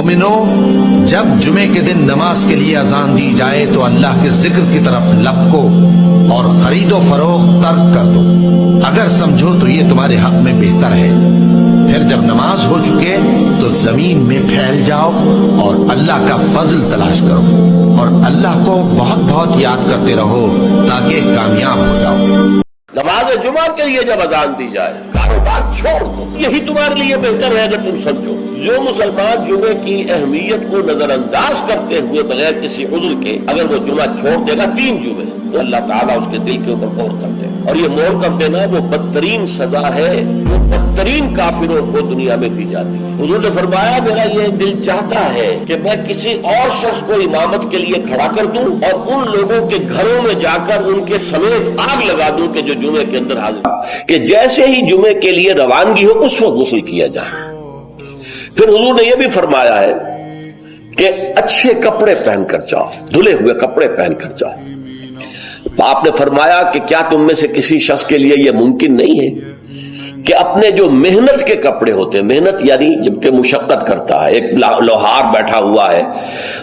مومنو، جب جمعے کے دن نماز کے لیے اذان دی جائے تو اللہ کے ذکر کی طرف لپکو اور خرید و فروخت ترک کر دو، اگر سمجھو تو یہ تمہارے حق میں بہتر ہے۔ پھر جب نماز ہو چکے تو زمین میں پھیل جاؤ اور اللہ کا فضل تلاش کرو، اور اللہ کو بہت بہت یاد کرتے رہو تاکہ کامیاب ہو جاؤ۔ نماز جمعہ کے لیے جب اذان دی جائے کاروبار چھوڑ دو، یہی تمہارے لیے بہتر ہے اگر تم سمجھو۔ جو مسلمان جمعے کی اہمیت کو نظر انداز کرتے ہوئے بغیر کسی عذر کے اگر وہ جمعہ چھوڑ دے گا 3 جمعے، تو اللہ تعالیٰ اس کے دل کے اوپر مہر کر دے، اور یہ مہر کر دینا وہ بدترین سزا ہے جو بدترین کافروں کو دنیا میں دی جاتی ہے۔ حضور نے فرمایا میرا یہ دل چاہتا ہے کہ میں کسی اور شخص کو امامت کے لیے کھڑا کر دوں اور ان لوگوں کے گھروں میں جا کر ان کے سمیت آگ لگا دوں کہ جو جمعے کے اندر حاضر، کہ جیسے ہی جمعے کے لیے روانگی ہو اس وقت غسل کیا جائے۔ پھر حضور نے یہ بھی فرمایا ہے کہ اچھے کپڑے پہن کر جاؤ، دھلے ہوئے کپڑے پہن کر جاؤ۔ آپ نے فرمایا کہ کیا تم میں سے کسی شخص کے لیے یہ ممکن نہیں ہے کہ اپنے جو محنت کے کپڑے ہوتے ہیں، محنت یعنی جب کہ مشقت کرتا ہے، ایک لوہار بیٹھا ہوا ہے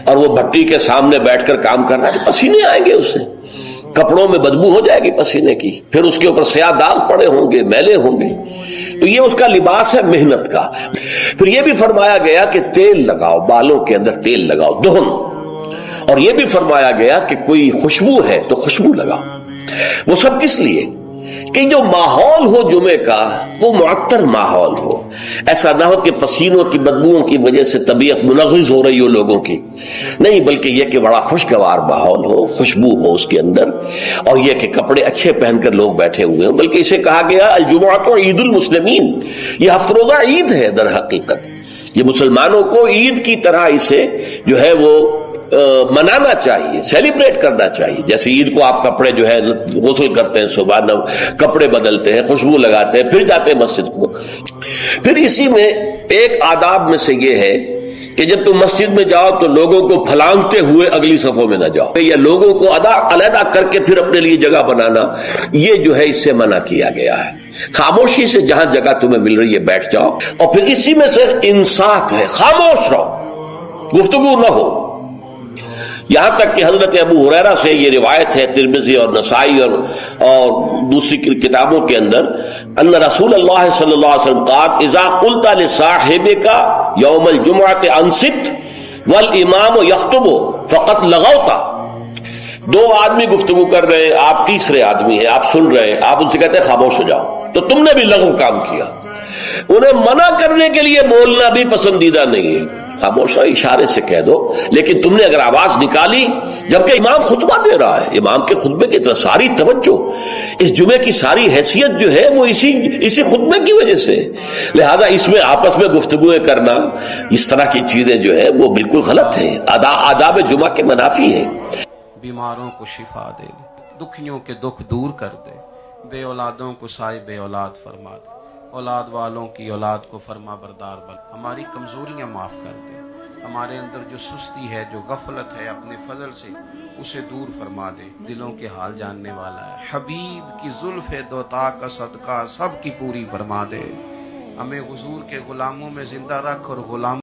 اور وہ بھٹی کے سامنے بیٹھ کر کام کر رہا ہے، تو پسینے آئیں گے اس سے، کپڑوں میں بدبو ہو جائے گی پسینے کی، پھر اس کے اوپر سیاہ داغ پڑے ہوں گے، میلے ہوں گے، تو یہ اس کا لباس ہے محنت کا۔ پھر یہ بھی فرمایا گیا کہ تیل لگاؤ، بالوں کے اندر تیل لگاؤ، دہن، اور یہ بھی فرمایا گیا کہ کوئی خوشبو ہے تو خوشبو لگاؤ۔ وہ سب کس لیے کہ جو ماحول ہو جمعے کا وہ معطر ماحول ہو، ایسا نہ ہو کہ پسینوں کی بدبوؤں کی وجہ سے طبیعت منغص ہو رہی ہو لوگوں کی، نہیں، بلکہ یہ کہ بڑا خوشگوار ماحول ہو، خوشبو ہو اس کے اندر، اور یہ کہ کپڑے اچھے پہن کر لوگ بیٹھے ہوئے ہوں۔ بلکہ اسے کہا گیا الجمعۃ عید المسلمین، یہ ہفتہ روزہ عید ہے در حقیقت، یہ مسلمانوں کو عید کی طرح اسے جو ہے وہ منانا چاہیے، سیلیبریٹ کرنا چاہیے۔ جیسے عید کو آپ کپڑے جو ہے غسل کرتے ہیں، صبح کپڑے بدلتے ہیں، خوشبو لگاتے ہیں، پھر جاتے ہیں مسجد کو۔ پھر اسی میں ایک آداب میں سے یہ ہے کہ جب تم مسجد میں جاؤ تو لوگوں کو پھلانگتے ہوئے اگلی صفوں میں نہ جاؤ، یا لوگوں کو علیحدہ کر کے پھر اپنے لیے جگہ بنانا، یہ جو ہے اس سے منع کیا گیا ہے۔ خاموشی سے جہاں جگہ تمہیں مل رہی ہے بیٹھ جاؤ، اور پھر اسی میں سے انصات ہے، خاموش رہو، گفتگو نہ ہو۔ یہاں تک کہ حضرت ابو ہریرہ سے یہ روایت ہے، ترمذی اور نسائی اور دوسری کتابوں کے اندر، ان رسول اللہ صلی اللہ علیہ وسلم قال اذا قلت لصاحبك یوم الجمعۃ انصت والامام یخطب فقد لغوت۔ 2 آدمی گفتگو کر رہے ہیں، آپ تیسرے آدمی ہیں، آپ سن رہے ہیں، آپ ان سے کہتے ہیں خاموش ہو جاؤ، تو تم نے بھی لغو کام کیا۔ انہیں منع کرنے کے لیے بولنا بھی پسندیدہ نہیں ہے، خاموش رہو، اشارے سے کہہ دو، لیکن تم نے اگر آواز نکالی جبکہ امام خطبہ دے رہا ہے، امام کے خطبے کی طرف ساری توجہ، اس جمعے کی ساری حیثیت جو ہے وہ اسی خطبے کی وجہ سے، لہذا اس میں آپس میں گفتگویں کرنا، اس طرح کی چیزیں جو ہے وہ بالکل غلط ہیں، آداب جمعہ کے منافی ہیں۔ بیماروں کو شفا دے، دکھیوں کے دکھ دور کر دے، بے اولادوں کو سائے بے اولاد فرما دے، اولاد والوں کی اولاد کو فرما بردار بن، ہماری کمزوریاں معاف کر دے، ہمارے اندر جو سستی ہے، جو غفلت ہے، اپنے فضل سے اسے دور فرما دے، دلوں کے حال جاننے والا ہے، حبیب کی زلف دوتا کا صدقہ سب کی پوری فرما دے، ہمیں حضور کے غلاموں میں زندہ رکھ اور غلام